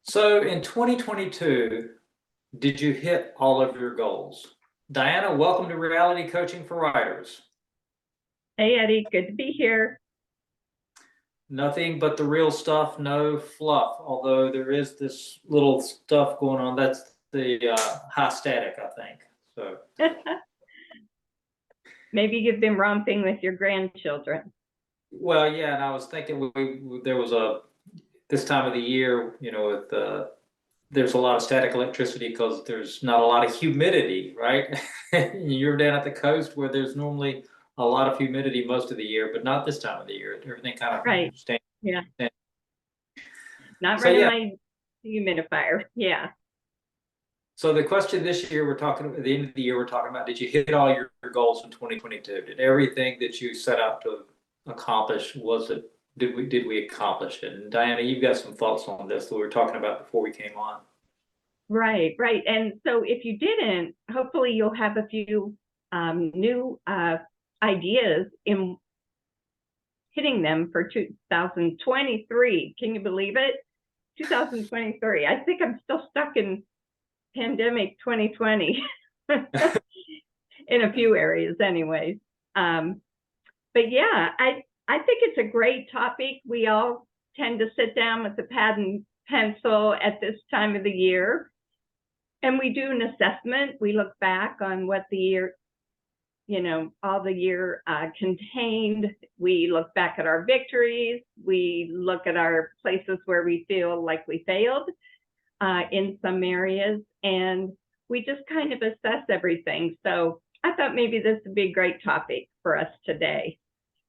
So in 2022, did you hit all of your goals? Diana, welcome to Reality Coaching for Writers. Hey, Eddie, good to be here. Nothing but the real stuff, no fluff. Although there is this little stuff going on. That's the high static, I think. So, Maybe you've been romping with your grandchildren. well, yeah, and I was thinking there was this time of the year, with there's a lot of static electricity because there's not a lot of humidity, right? You're down at the coast where there's normally a lot of humidity most of the year, but not this time of the year. Everything kind Right. of stands. Yeah. Not So running yeah. my humidifier. Yeah. So the question this year, we're talking at the end of the year, we're talking about, did you hit all your goals in 2022? Did everything that you set out to accomplish, did we accomplish it? And Diana, you've got some thoughts on this that we were talking about before we came on. Right. And so if you didn't, hopefully you'll have a few new ideas in hitting them for 2023. Can you believe it? 2023. I think I'm still stuck in pandemic 2020 in a few areas anyways. But yeah, I think it's a great topic. We all tend to sit down with a pad and pencil at this time of the year, and we do an assessment. We look back on what the year, all the year contained. We look back at our victories. We look at our places where we feel like we failed in some areas, and we just kind of assess everything. So I thought maybe this would be a great topic for us today.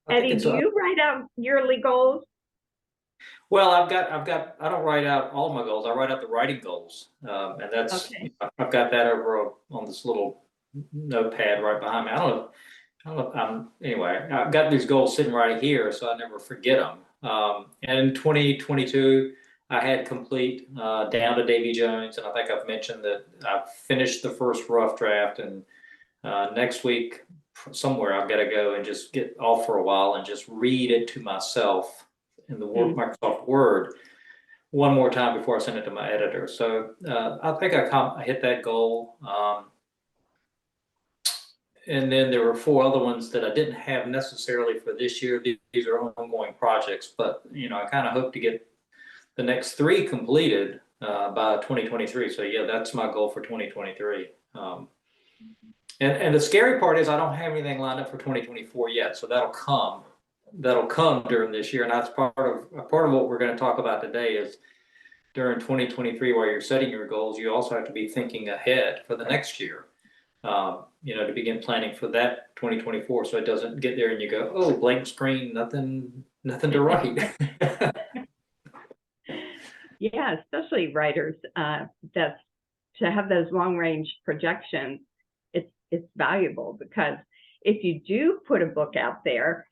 Eddie, do you write out yearly goals? Well, I don't write out all of my goals. I write out the writing goals. And that's, Okay. I've got that over on this little notepad right behind me. I don't know, anyway, I've got these goals sitting right here, so I never forget them. And in 2022, I had complete down to Davy Jones, and I think I've mentioned that I've finished the first rough draft, and next week somewhere I've got to go and just get off for a while and just read it to myself in the Microsoft Word one more time before I send it to my editor. So I think I hit that goal. And then there were four other ones that I didn't have necessarily for this year. These are ongoing projects, but I kind of hope to get the next three completed by 2023. So yeah, that's my goal for 2023. And the scary part is I don't have anything lined up for 2024 yet. So that'll come during this year. And that's part of what we're going to talk about today is during 2023, while you're setting your goals, you also have to be thinking ahead for the next year. To begin planning for that 2024, so it doesn't get there and you go, oh, blank screen, nothing to write. Yeah, especially writers, that's to have those long range projections. It's valuable because if you do put a book out there,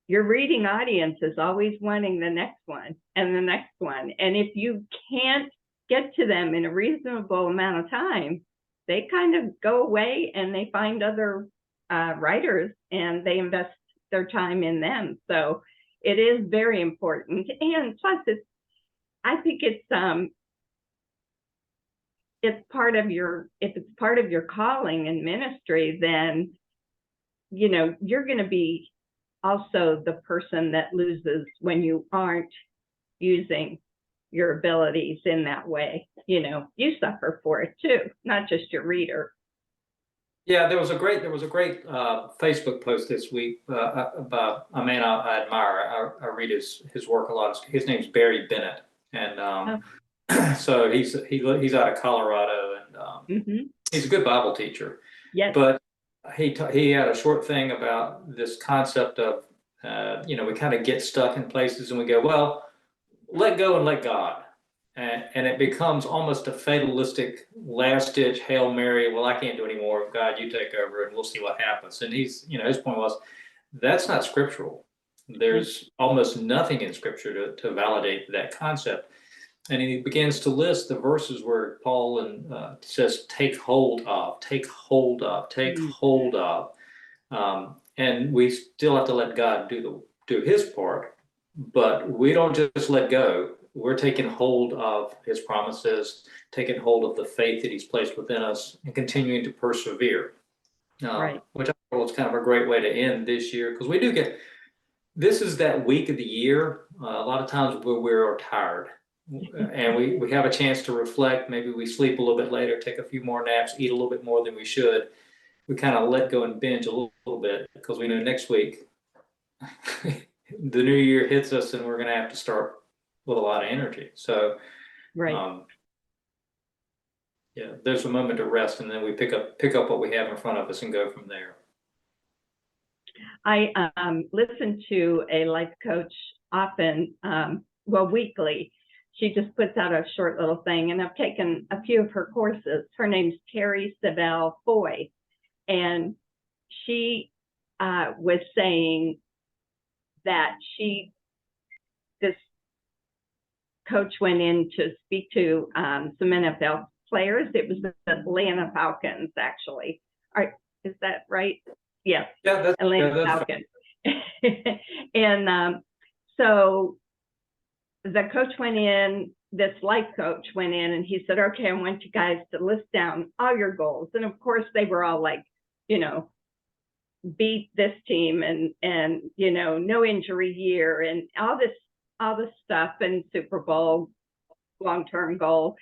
your reading audience is always wanting the next one and the next one. And if you can't get to them in a reasonable amount of time, they kind of go away and they find other writers and they invest their time in them. So it is very important. And plus, I think it's part of if it's part of your calling and ministry, then you're going to be also the person that loses when you aren't using your abilities in that way. You suffer for it too, not just your reader. Yeah, there was a great Facebook post this week about a man I admire. I read his work a lot. His name's Barry Bennett, and so he's out of Colorado, and he's a good Bible teacher. Yes. But he had a short thing about this concept of we kind of get stuck in places and we go, well, let go and let God. And it becomes almost a fatalistic last-ditch Hail Mary. Well, I can't do anymore. God, you take over, and we'll see what happens. And his point was, that's not scriptural. There's almost nothing in Scripture to validate that concept. And he begins to list the verses where Paul says, take hold of, take hold of, take hold of. And we still have to let God do his part, but we don't just let go. we're taking hold of his promises, taking hold of the faith that he's placed within us, and continuing to persevere. Right. Which I thought was kind of a great way to end this year, because we do get, this is that week of the year, a lot of times where we're tired, and we have a chance to reflect. Maybe we sleep a little bit later, take a few more naps, eat a little bit more than we should. We kind of let go and binge a little bit, because we know next week the new year hits us and we're going to have to start with a lot of energy. So, Right. yeah, there's a moment to rest, and then we pick up what we have in front of us and go from there. I listen to a life coach often, weekly. She just puts out a short little thing, and I've taken a few of her courses. Her name's Terry Savelle Foy, and she was saying that this coach went in to speak to some NFL players. It was the Atlanta Falcons, actually. Is that right? Yes. Yeah, Atlanta Falcons. And so the coach went in, this life coach went in, and he said, okay, I want you guys to list down all your goals. And of course, they were all like, beat this team and no injury year and all this stuff, and Super Bowl long-term goal,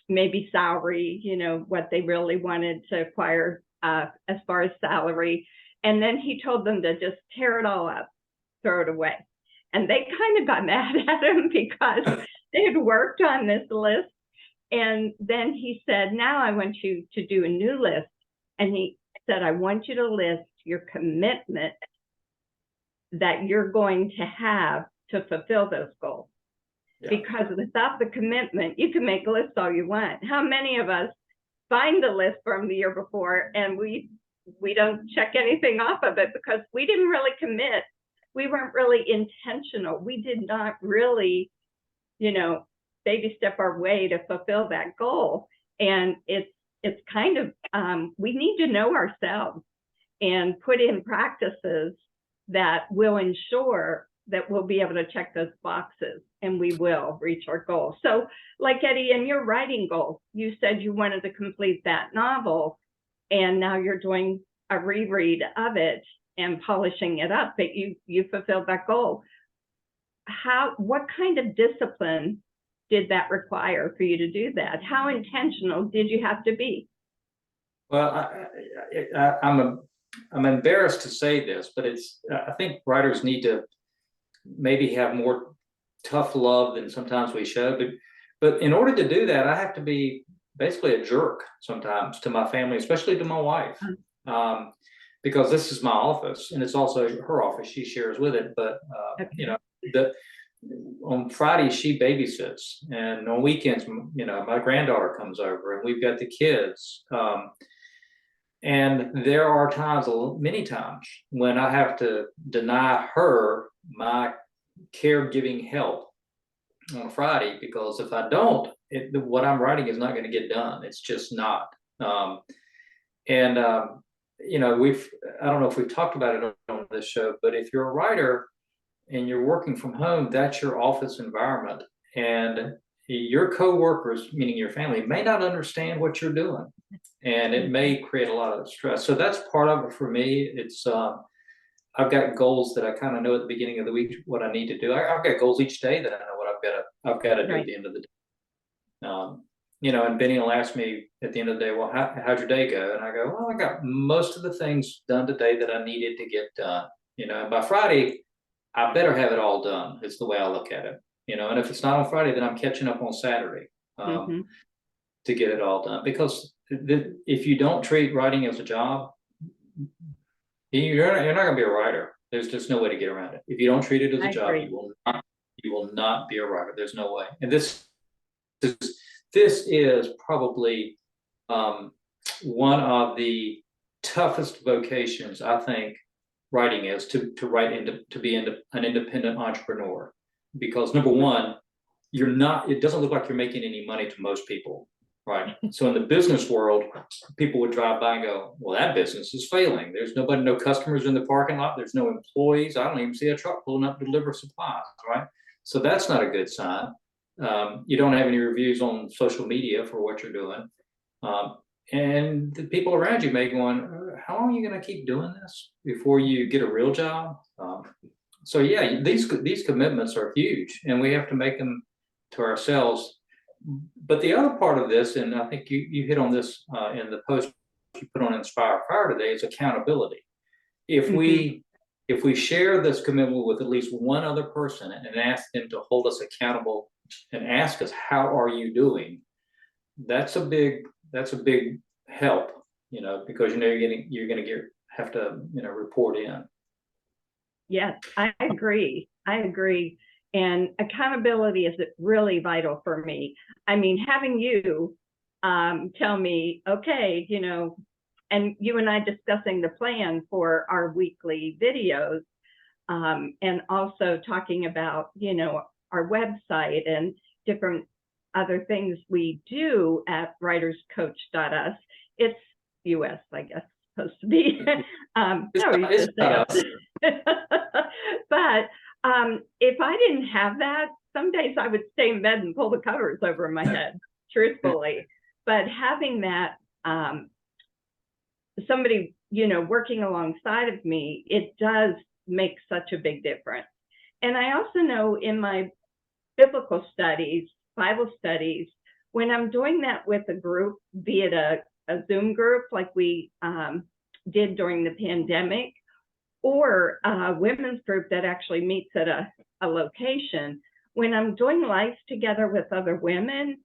maybe salary, what they really wanted to acquire as far as salary. And then he told them to just tear it all up, throw it away. And they kind of got mad at him because they had worked on this list. And then he said, now I want you to do a new list. And he said, I want you to list your commitment that you're going to have to fulfill those goals. Yeah. Because without the commitment, you can make lists all you want. How many of us find the list from the year before and we don't check anything off of it because we didn't really commit? We weren't really intentional. We did not really, baby step our way to fulfill that goal. And it's kind of, we need to know ourselves and put in practices that will ensure that we'll be able to check those boxes and we will reach our goal. So like Eddie, in your writing goal, you said you wanted to complete that novel, and now you're doing a reread of it and polishing it up, but you fulfilled that goal. What kind of discipline did that require for you to do that? How intentional did you have to be? Well, I'm embarrassed to say this, but I think writers need to maybe have more tough love than sometimes we show. But in order to do that, I have to be basically a jerk sometimes to my family, especially to my wife, because this is my office and it's also her office. She shares with it, but okay. On Friday she babysits, and on weekends, my granddaughter comes over, and we've got the kids. And there are times, many times, when I have to deny her my caregiving help on Friday, because if I don't, what I'm writing is not going to get done. It's just not. I don't know if we've talked about it on this show, but if you're a writer and you're working from home, that's your office environment. And your coworkers, meaning your family, may not understand what you're doing, and it may create a lot of stress. So that's part of it for me. It's I've got goals that I kind of know at the beginning of the week what I need to do. I've got goals each day that I know what I've got to do at the end of the day. And Benny will ask me at the end of the day, well, how'd your day go? And I go, well, I got most of the things done today that I needed to get done. And by Friday, I better have it all done. It's the way I look at it. And if it's not on Friday, then I'm catching up on Saturday to get it all done. Because if you don't treat writing as a job, you're not going to be a writer. There's just no way to get around it. If you don't treat it as a job, you will not be a writer. There's no way. And this is probably one of the toughest vocations, I think, writing is to be an independent entrepreneur. Because number one, it doesn't look like you're making any money to most people, right? So in the business world, people would drive by and go, well, that business is failing. There's no customers in the parking lot. There's no employees. I don't even see a truck pulling up to deliver supplies, right? So that's not a good sign. You don't have any reviews on social media for what you're doing. And the people around you may going, how long are you going to keep doing this before you get a real job? So yeah, these commitments are huge, and we have to make them to ourselves. But the other part of this, and I think you hit on this in the post you put on Inspire Fire today, is accountability. If we share this commitment with at least one other person and ask them to hold us accountable and ask us, how are you doing? That's a big help, because you're going to have to report in. Yes, I agree. And accountability is really vital for me. I mean, having you tell me, okay, and you and I discussing the plan for our weekly videos, and also talking about, our website and different other things we do at writerscoach.us. It's US, I guess, supposed to be. But if I didn't have that, some days I would stay in bed and pull the covers over my head, truthfully. But having that, somebody, working alongside of me, it does make such a big difference. And I also know in my biblical studies, Bible studies, when I'm doing that with a group, be it a Zoom group like we did during the pandemic, or a women's group that actually meets at a location, when I'm doing life together with other women,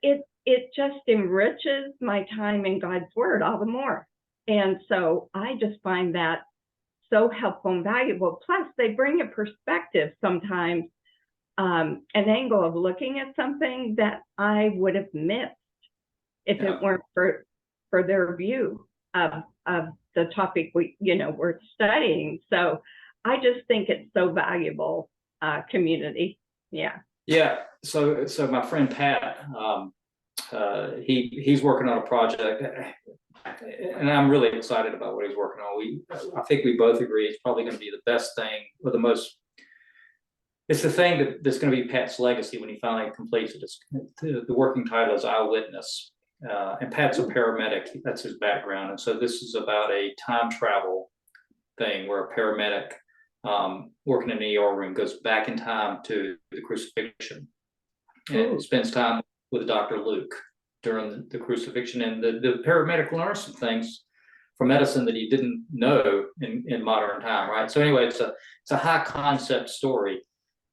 it just enriches my time in God's word all the more. And so I just find that so helpful and valuable. Plus, they bring a perspective sometimes, an angle of looking at something that I would have missed if it weren't for their view of the topic we're studying. So I just think it's so valuable, community. Yeah. Yeah. So my friend Pat, he's working on a project, and I'm really excited about what he's working on. I think we both agree it's probably going to be the best thing, or the most. It's the thing that's going to be Pat's legacy when he finally completes it. The working title is Eyewitness. And Pat's a paramedic. That's his background. And so this is about a time travel thing where a paramedic working in an ER room goes back in time to the crucifixion and spends time with Dr. Luke during the crucifixion. And the paramedic learns some things from medicine that he didn't know in modern time, right? So anyway, it's a high concept story.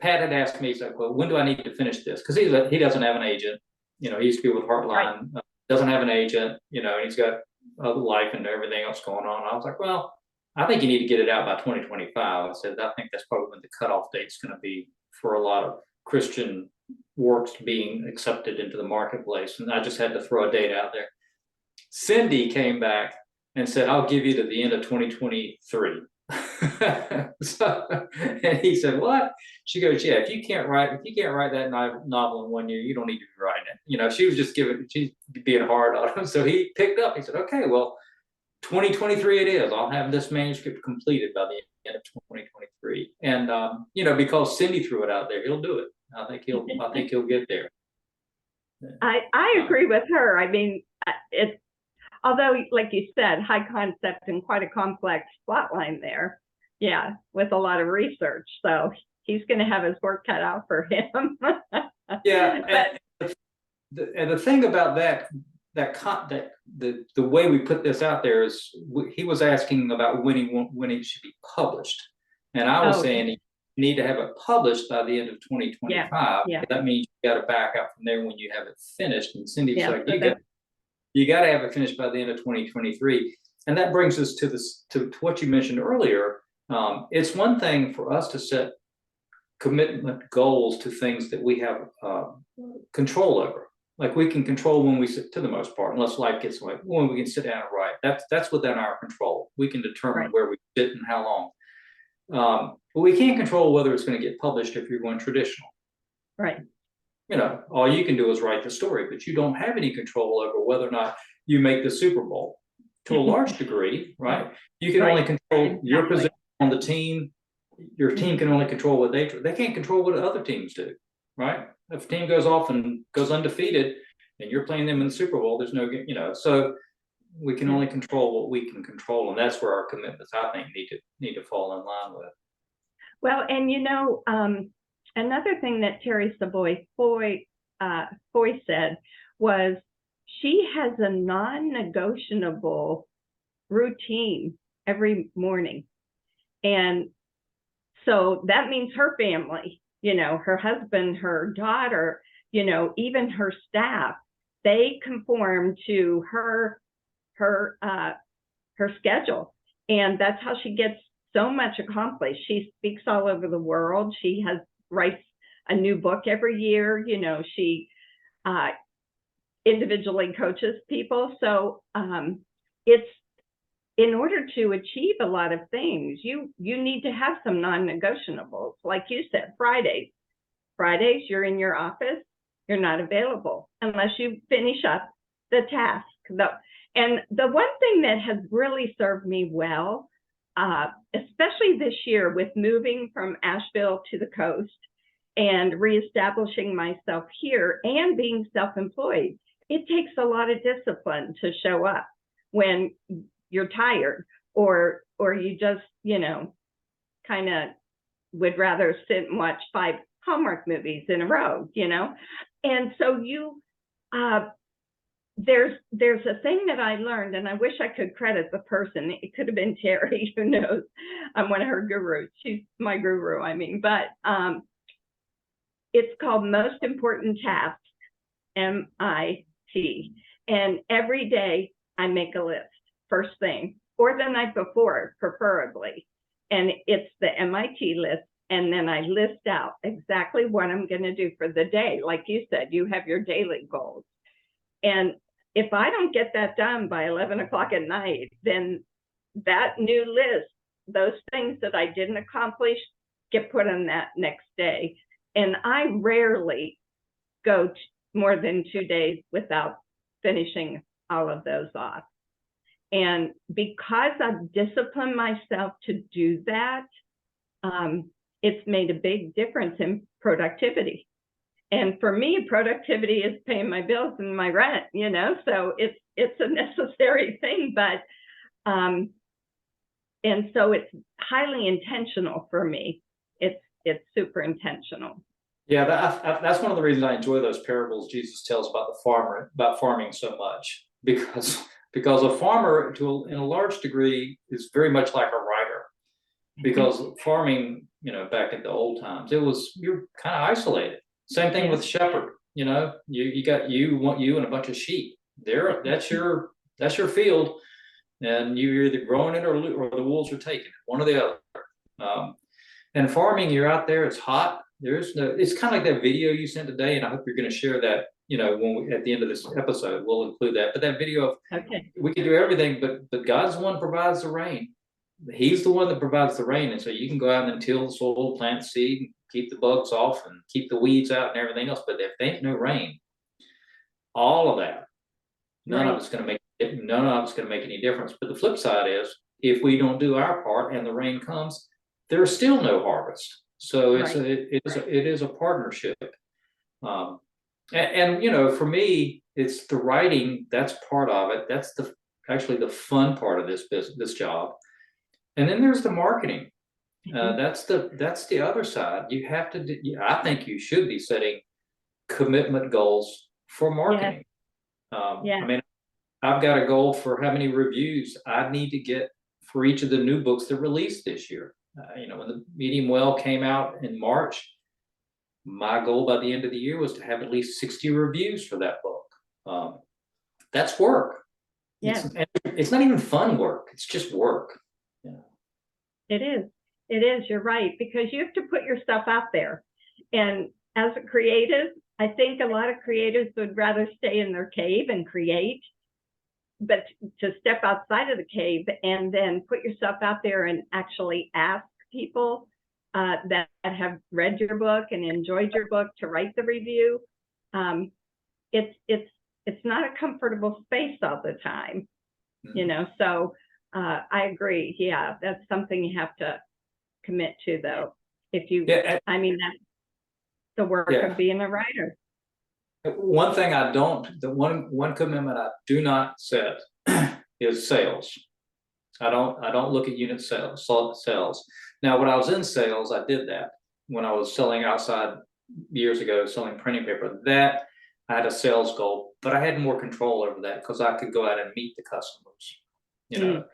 Pat had asked me, he's like, well, when do I need to finish this? Because he doesn't have an agent. He used to be with Heartline. Right. Doesn't have an agent, and he's got a life and everything else going on. I was like, well, I think you need to get it out by 2025. I said, I think that's probably when the cutoff date's going to be for a lot of Christian works being accepted into the marketplace. And I just had to throw a date out there. Cindy came back and said, I'll give you to the end of 2023. And he said, what? She goes, yeah, if you can't write that novel in 1 year, you don't need to be writing it. She was just she's being hard on him. So he picked up, he said, okay, well, 2023 it is. I'll have this manuscript completed by the end of 2023. And because Cindy threw it out there, he'll do it. I think he'll get there. I agree with her. I mean, it's, although, like you said, high concept and quite a complex plotline there. Yeah, with a lot of research. So he's going to have his work cut out for him. Yeah. And the thing about the way we put this out there is he was asking about when it should be published. And I was saying you need to have it published by the end of 2025. Yeah. That means you got to back up from there when you have it finished. And Cindy's like, you got to have it finished by the end of 2023. And that brings us to what you mentioned earlier. It's one thing for us to set commitment goals to things that we have control over. Like we can control when we sit, to the most part, unless life gets away, when we can sit down and write. That's within our control. We can determine where we sit and how long. But we can't control whether it's going to get published if you're going traditional. Right. All you can do is write the story, but you don't have any control over whether or not you make the Super Bowl. To a large degree, right? You can only control your position on the team your team can only control what they can't control what other teams do, right? If a team goes off and goes undefeated and you're playing them in the Super Bowl, there's no, so we can only control what we can control. And that's where our commitments, I think, need to fall in line with. Well, and another thing that Terry Savoy Foy said was she has a non-negotiable routine every morning. And so that means her family, her husband, her daughter, even her staff, they conform to her schedule. And that's how she gets so much accomplished. She speaks all over the world. She writes a new book every year. She individually coaches people. So it's, in order to achieve a lot of things, you need to have some non-negotiables. Like you said, Fridays, you're in your office, you're not available unless you finish up the task. And the one thing that has really served me well, especially this year with moving from Asheville to the coast and reestablishing myself here and being self-employed, it takes a lot of discipline to show up when you're tired or you just, kind of would rather sit and watch 5 Hallmark movies in a row, And so there's a thing that I learned, and I wish I could credit the person. It could have been Terry, who knows. I'm one of her gurus. She's my guru, but it's called Most Important Tasks, MIT. And every day I make a list, first thing, or the night before, preferably. And it's the MIT list. And then I list out exactly what I'm going to do for the day. Like you said, you have your daily goals. And if I don't get that done by 11 o'clock at night, then that new list, those things that I didn't accomplish, get put on that next day. And I rarely go more than 2 days without finishing all of those off. And because I've disciplined myself to do that, it's made a big difference in productivity. And for me, productivity is paying my bills and my rent, so it's a necessary thing, but, and so it's highly intentional for me. It's super intentional. Yeah, that's one of the reasons I enjoy those parables Jesus tells about farming so much, because a farmer, in a large degree, is very much like a writer. Because farming, back in the old times, you're kind of isolated. Same thing with shepherd. You got you and a bunch of sheep. That's your field, and you're either growing it or the wolves are taking it, one or the other. And farming, you're out there. It's hot. It's kind of like that video you sent today, and I hope you're going to share that. When at the end of this episode, we'll include that. But that video of, we can do everything, but God's the one who provides the rain. He's the one that provides the rain, and so you can go out and till the soil, plant seed, keep the bugs off, and keep the weeds out and everything else. But if there ain't no rain, all of that, none of it's going to make any difference. But the flip side is, if we don't do our part and the rain comes, there's still no harvest. So it is a partnership. And for me, it's the writing. That's part of it. That's actually the fun part of this job. And then there's the marketing. That's the other side. You have to. I think you should be setting commitment goals for marketing. I mean, I've got a goal for how many reviews I need to get for each of the new books that released this year. When the Medium Well came out in March, my goal by the end of the year was to have at least 60 reviews for that book. That's work. Yeah. It's not even fun work. It's just work. It is. You're right, because you have to put yourself out there. And as a creative, I think a lot of creatives would rather stay in their cave and create, but to step outside of the cave and then put yourself out there and actually ask people that have read your book and enjoyed your book to write the review. It's not a comfortable space all the time, so I agree. Yeah, that's something you have to commit to, though. If you, Yeah, I mean, that's the work yeah. of being a writer. One thing the one commitment I do not set is sales. I don't look at unit sales. Now, when I was in sales, I did that. When I was selling outside years ago, selling printing paper, that I had a sales goal, but I had more control over that because I could go out and meet the customers. You know,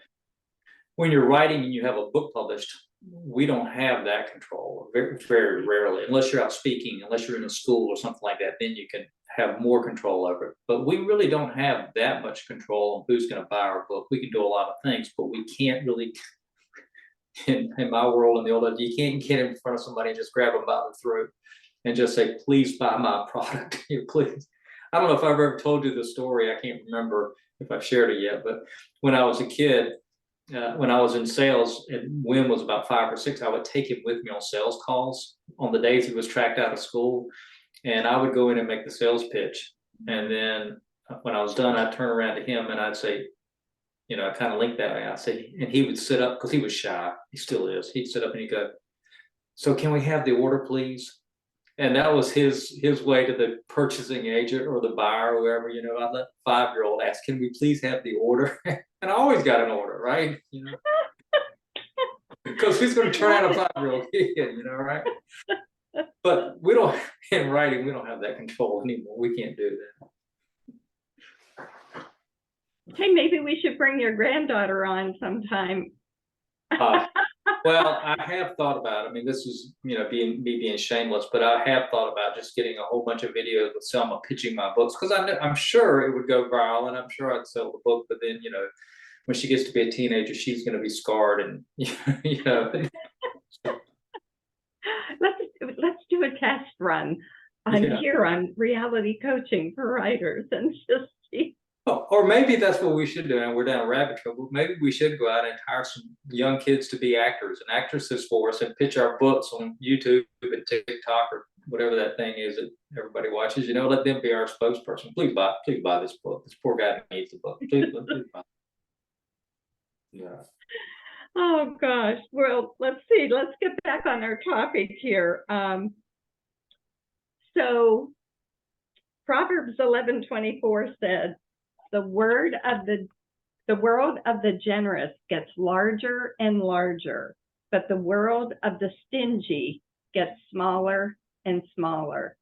when you're writing and you have a book published, we don't have that control very, very rarely, unless you're out speaking, unless you're in a school or something like that, then you can have more control over it. But we really don't have that much control on who's going to buy our book. We can do a lot of things, but we can't really, in my world, in the old days, you can't get in front of somebody and just grab them by the throat and just say, please buy my product. Please. I don't know if I've ever told you the story. I can't remember if I've shared it yet, but when I was a kid, when I was in sales, and Wim was about 5 or 6, I would take him with me on sales calls on the days he was tracked out of school. And I would go in and make the sales pitch. And then when I was done, I'd turn around to him and I'd say, you know, I kind of linked that way. I'd say, and he would sit up because he was shy. He still is. He'd sit up and he'd go, so can we have the order, please? And that was his way to the purchasing agent or the buyer or whoever, you know, I'd let the 5-year-old ask, can we please have the order? And I always got an order, right? You know, because who's going to turn out a 5-year-old kid, you know, right? But we don't, in writing, we don't have that control anymore. We can't do that. Hey, maybe we should bring your granddaughter on sometime. Well, I have thought about it. I mean, this is, you know, being shameless, but I have thought about just getting a whole bunch of videos with Selma pitching my books, because I'm sure it would go viral and I'm sure I'd sell the book. But then, you know, when she gets to be a teenager, she's going to be scarred and, you know. Let's do a test run here on reality coaching for writers and just see. Or maybe that's what we should do. And we're down a rabbit trail. Maybe we should go out and hire some young kids to be actors and actresses for us and pitch our books on YouTube and TikTok or whatever that thing is that everybody watches. You know, let them be our spokesperson. Please buy this book. This poor guy needs the book. Please buy. Yeah. Oh gosh. Well, let's see. Let's get back on our topic here. So Proverbs 11:24 said, the world of the generous gets larger and larger, but the world of the stingy gets smaller and smaller.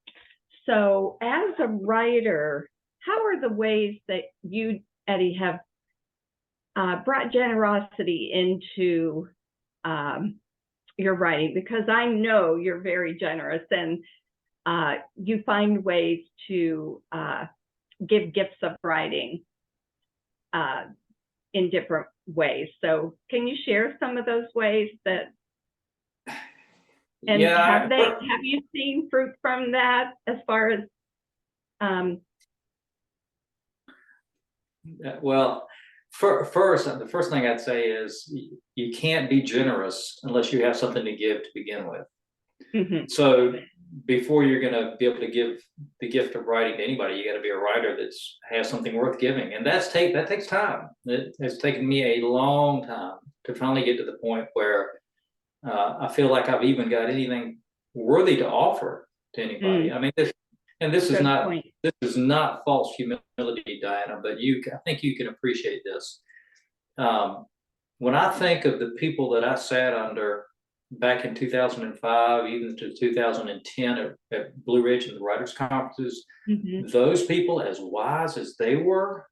So as a writer, how are the ways that you, Eddie, have brought generosity into your writing? Because I know you're very generous and you find ways to give gifts of writing in different ways. So can you share some of those ways that, and yeah, have you seen fruit from that as far as well, the first thing I'd say is you can't be generous unless you have something to give to begin with. Mm-hmm. So before you're going to be able to give the gift of writing to anybody, you got to be a writer that has something worth giving, and that takes time. It has taken me a long time to finally get to the point where I feel like I've even got anything worthy to offer to anybody. I mean, this is not false humility, Diana, but I think you can appreciate this. When I think of the people that I sat under back in 2005, even to 2010 at Blue Ridge and the writers' conferences, those people, as wise as they were,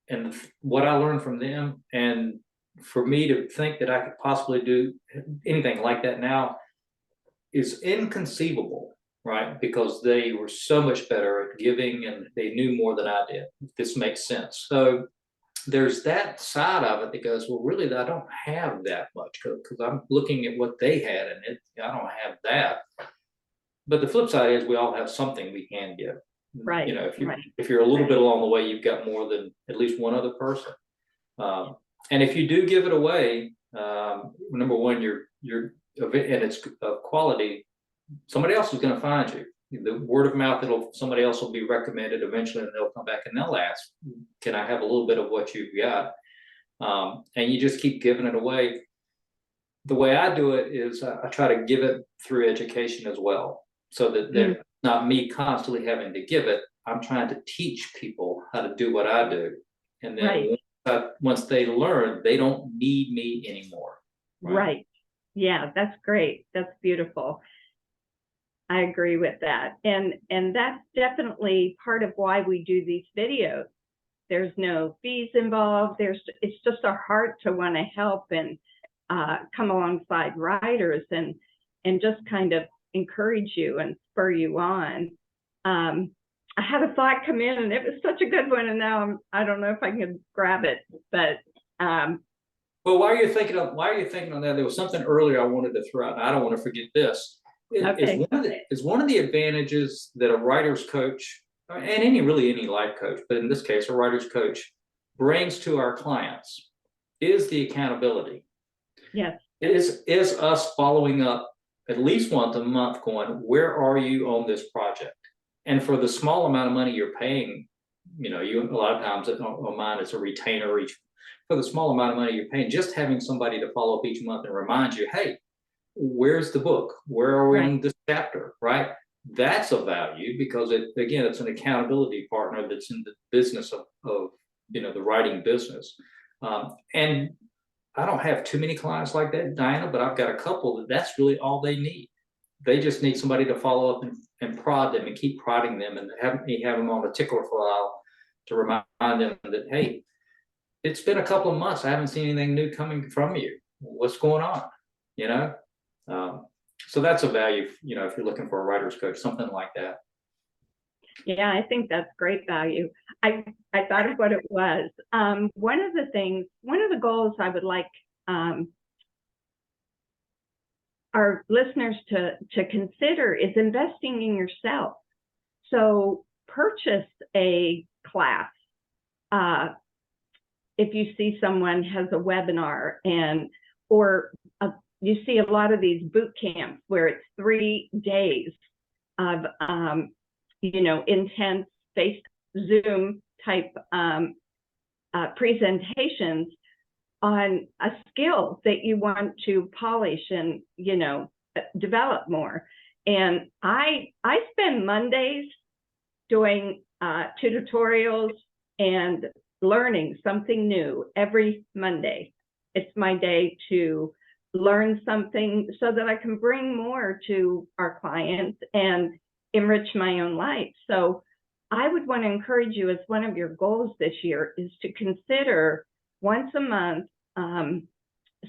and what I learned from them, and for me to think that I could possibly do anything like that now is inconceivable, right? Because they were so much better at giving and they knew more than I did, if this makes sense. So there's that side of it that goes, well, really, I don't have that much because I'm looking at what they had and I don't have that. But the flip side is we all have something we can give. Right. You know, if you're a little bit along the way, you've got more than at least one other person. And if you do give it away, number one, and it's of quality, somebody else is going to find you. The word of mouth, somebody else will be recommended eventually, and they'll come back and they'll ask, can I have a little bit of what you've got? And you just keep giving it away. the way I do it is I try to give it through education as well, so that they're not me constantly having to give it. I'm trying to teach people how to do what I do, and then Right. once they learn, they don't need me anymore. Right. Yeah, that's great. That's beautiful. I agree with that. And that's definitely part of why we do these videos. There's no fees involved. It's just our heart to want to help and come alongside writers and just kind of encourage you and spur you on. I had a thought come in and it was such a good one, and now I don't know if I can grab it, but well, while you're thinking on that, there was something earlier I wanted to throw out. I don't want to forget this. okay. Is one of the advantages that a writer's coach, and any life coach, but in this case, a writer's coach brings to our clients is the accountability. Yes. Is us following up at least once a month going, where are you on this project? And for the small amount of money you're paying, you a lot of times on mine, it's a retainer each. For the small amount of money you're paying, just having somebody to follow up each month and remind you, hey, where's the book? Where are we on this chapter? Right? That's a value, because it's an accountability partner that's in the business of the writing business. And I don't have too many clients like that, Diana, but I've got a couple that's really all they need. They just need somebody to follow up and prod them and keep prodding them, and have them on a tickler for a while to remind them that, hey, it's been a couple of months. I haven't seen anything new coming from you. What's going on? So that's a value, if you're looking for a writer's coach, something like that. Yeah, I think that's great value. I thought of what it was. One of the goals I would like our listeners to consider is investing in yourself. So purchase a class. If you see someone has a webinar, or you see a lot of these boot camps where it's 3 days of intense face Zoom type presentations on a skill that you want to polish and develop more. And I spend Mondays doing tutorials and learning something new every Monday. It's my day to learn something so that I can bring more to our clients and enrich my own life. So I would want to encourage you, as one of your goals this year, is to consider once a month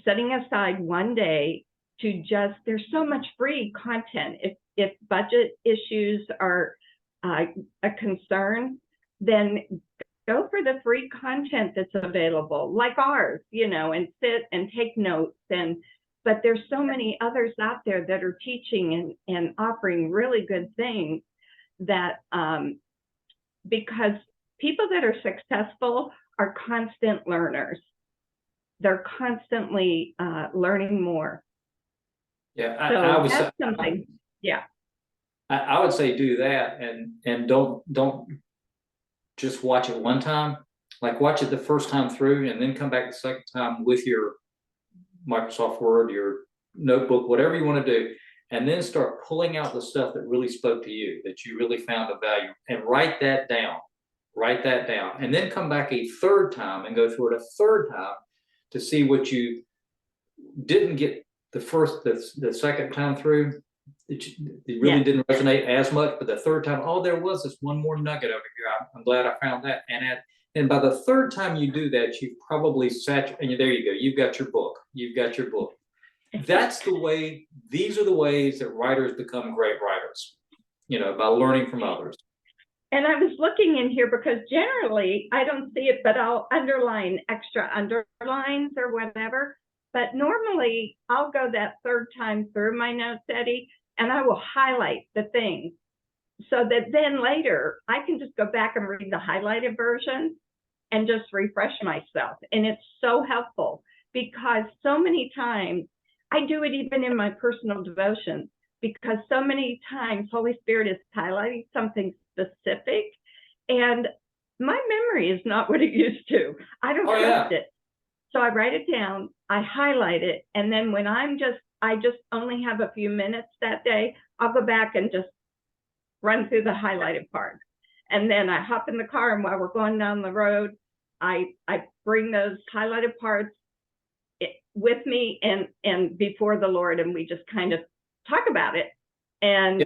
setting aside one day to there's so much free content. If budget issues are a concern, then go for the free content that's available, like ours, and sit and take notes. But there's so many others out there that are teaching and offering really good things, that because people that are successful are constant learners. They're constantly learning more. Yeah, So I would that's say, something. Yeah. I would say do that, and don't just watch it one time. Like, watch it the first time through, and then come back the second time with your Microsoft Word, your notebook, whatever you want to do, and then start pulling out the stuff that really spoke to you, that you really found a value, and write that down. And then come back a third time and go through it a third time to see what you didn't get the second time through. It really didn't resonate as much, but the third time, there was this one more nugget over here. I'm glad I found that. And by the third time you do that, you've probably and there you go. You've got your book. That's the way. These are the ways that writers become great writers. By learning from others. And I was looking in here because generally I don't see it, but I'll underline extra underlines or whatever. But normally I'll go that third time through my notes, Eddie, and I will highlight the things so that then later I can just go back and read the highlighted version and just refresh myself. And it's so helpful, because so many times I do it even in my personal devotions, because so many times Holy Spirit is highlighting something specific and my memory is not what it used to. I don't trust it. So I write it down I highlight it. And then when I just only have a few minutes that day, I'll go back and just run through the highlighted part. And then I hop in the car, and while we're going down the road, I bring those highlighted parts with me and before the Lord, and we just kind of talk about it, and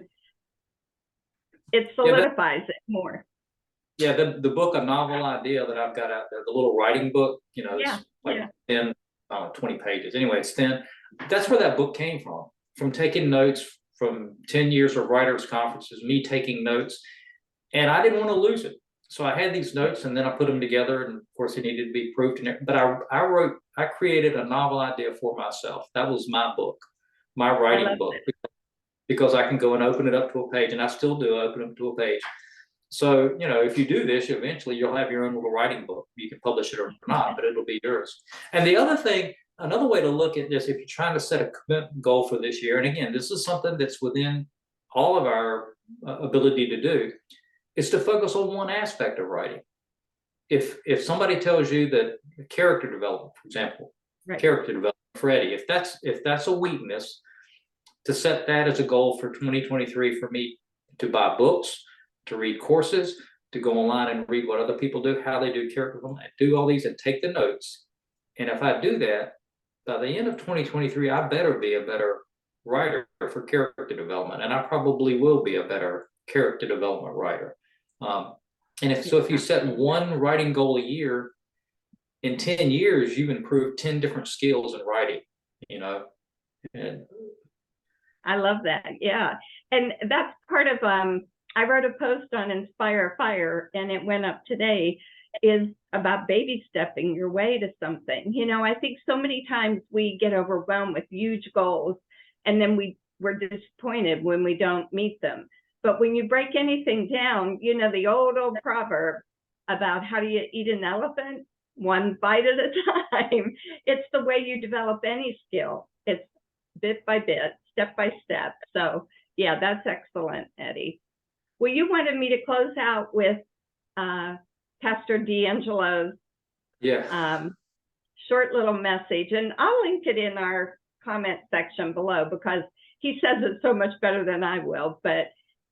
it solidifies it more. Yeah, the book, A Novel Idea, that I've got out there, the little writing book, you know, it's like 10, 20 pages. Anyway, it's thin. That's where that book came from taking notes from 10 years of writers' conferences, me taking notes, and I didn't want to lose it. So I had these notes, and then I put them together, and of course it needed to be proofed. But I created a novel idea for myself. That was my book, my writing book, because I can go and open it up to a page, and I still do open it to a page. So, you know, if you do this, eventually you'll have your own little writing book. You can publish it or not, but it'll be yours. And the other thing, another way to look at this, if you're trying to set a commitment goal for this year, and again, this is something that's within all of our ability to do, is to focus on one aspect of writing. If somebody tells you that character development, for example, character development for Eddie, if that's a weakness, to set that as a goal for 2023 for me, to buy books, to read courses, to go online and read what other people do, how they do character development, do all these and take the notes. And if I do that, by the end of 2023, I better be a better writer for character development, and I probably will be a better character development writer. And if you set one writing goal a year, in 10 years, you've improved 10 different skills in writing, you know. And I love that. Yeah. And that's part of, I wrote a post on Inspire Fire, and it went up today, is about baby stepping your way to something. You know, I think so many times we get overwhelmed with huge goals, and then we're disappointed when we don't meet them. But when you break anything down, you know, the old proverb about how do you eat an elephant? One bite at a time. It's the way you develop any skill. It's bit by bit, step by step. So yeah, that's excellent, Eddie. Well, you wanted me to close out with Pastor D'Angelo's short little message, and I'll link it in our comment section below because he says it so much better than I will. But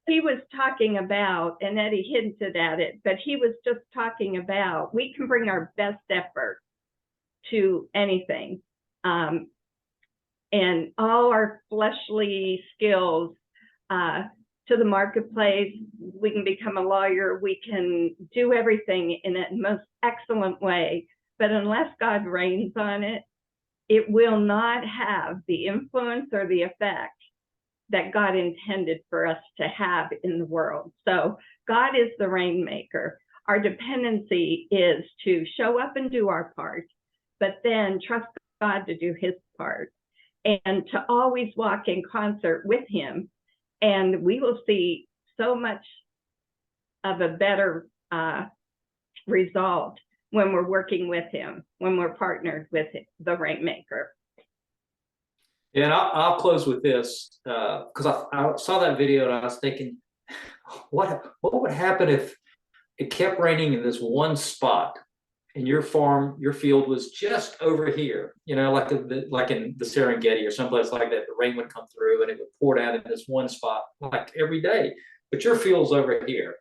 he was talking about, and Eddie hinted at it, but he was just talking about we can bring our best effort to anything, and all our fleshly skills to the marketplace. We can become a lawyer. We can do everything in a most excellent way. But unless God reigns on it, it will not have the influence or the effect that God intended for us to have in the world. So God is the rainmaker. Our dependency is to show up and do our part, but then trust God to do his part, and to always walk in concert with him. And we will see so much of a better result when we're working with him, when we're partnered with the rainmaker. Yeah, and I'll close with this, because I saw that video and I was thinking, what would happen if it kept raining in this one spot, and your field was just over here, you know, like in the Serengeti or someplace like that. The rain would come through and it would pour down in this one spot like every day, but your field's over here.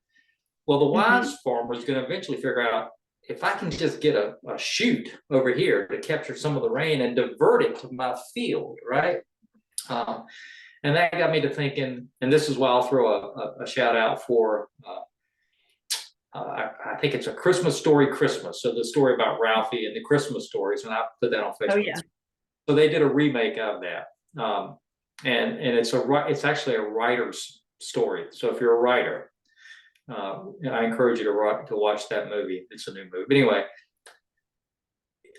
Well, the wise farmer is going to eventually figure out, if I can just get a chute over here to capture some of the rain and divert it to my field, right? And that got me to thinking, and this is why I'll throw a shout out for, I think it's A Christmas Story Christmas. So the story about Ralphie and the Christmas stories, and I put that on Facebook. Oh, yeah. So they did a remake of that. And it's actually a writer's story. So if you're a writer, I encourage you to watch that movie. It's a new movie. But anyway,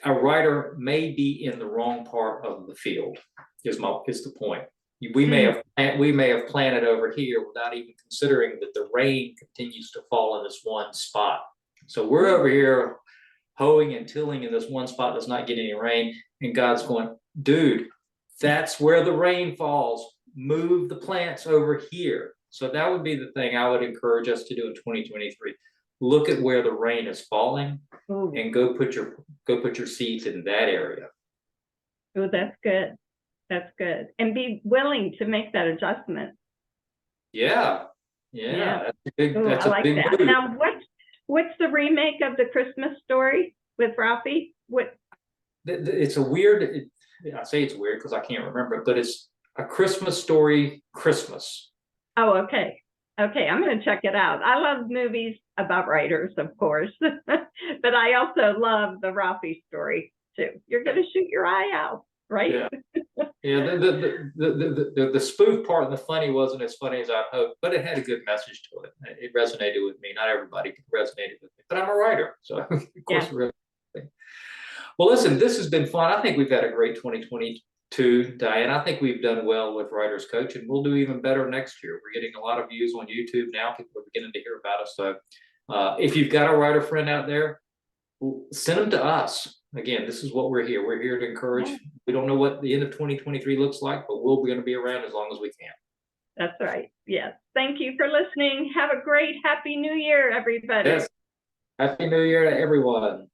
a writer may be in the wrong part of the field. Is the point? We may have planted over here without even considering that the rain continues to fall in this one spot. So we're over here hoeing and tilling in this one spot that's not getting any rain, and God's going, dude, that's where the rain falls. Move the plants over here. So that would be the thing I would encourage us to do in 2023. Look at where the rain is falling and go put your seeds in that area. Oh, that's good. That's good. And be willing to make that adjustment. Yeah, Yeah. that's a big, Oh, that's I a like big that. move. Now, what's the remake of the Christmas Story with Ralphie? What? It's a weird, I say it's weird because I can't remember it, but it's A Christmas Story Christmas. Oh, okay. Okay, I'm going to check it out. I love movies about writers, of course, but I also love the Ralphie story too. You're going to shoot your eye out, right? Yeah. Yeah, the spoof part and the funny wasn't as funny as I hoped, but it had a good message to it. It resonated with me. Not everybody resonated with me, but I'm a writer, so of course Yeah. it resonated with me. Well, listen, this has been fun. I think we've had a great 2022, Diane. I think we've done well with Writers Coach, and we'll do even better next year. We're getting a lot of views on YouTube now. People are beginning to hear about us. So if you've got a writer friend out there, send them to us. Again, this is what we're here. We're here to encourage. Yeah. We don't know what the end of 2023 looks like, but we're going to be around as long as we can. That's right. Yes. Thank you for listening. Have a great Happy New Year, everybody. Yes. Happy New Year to everyone.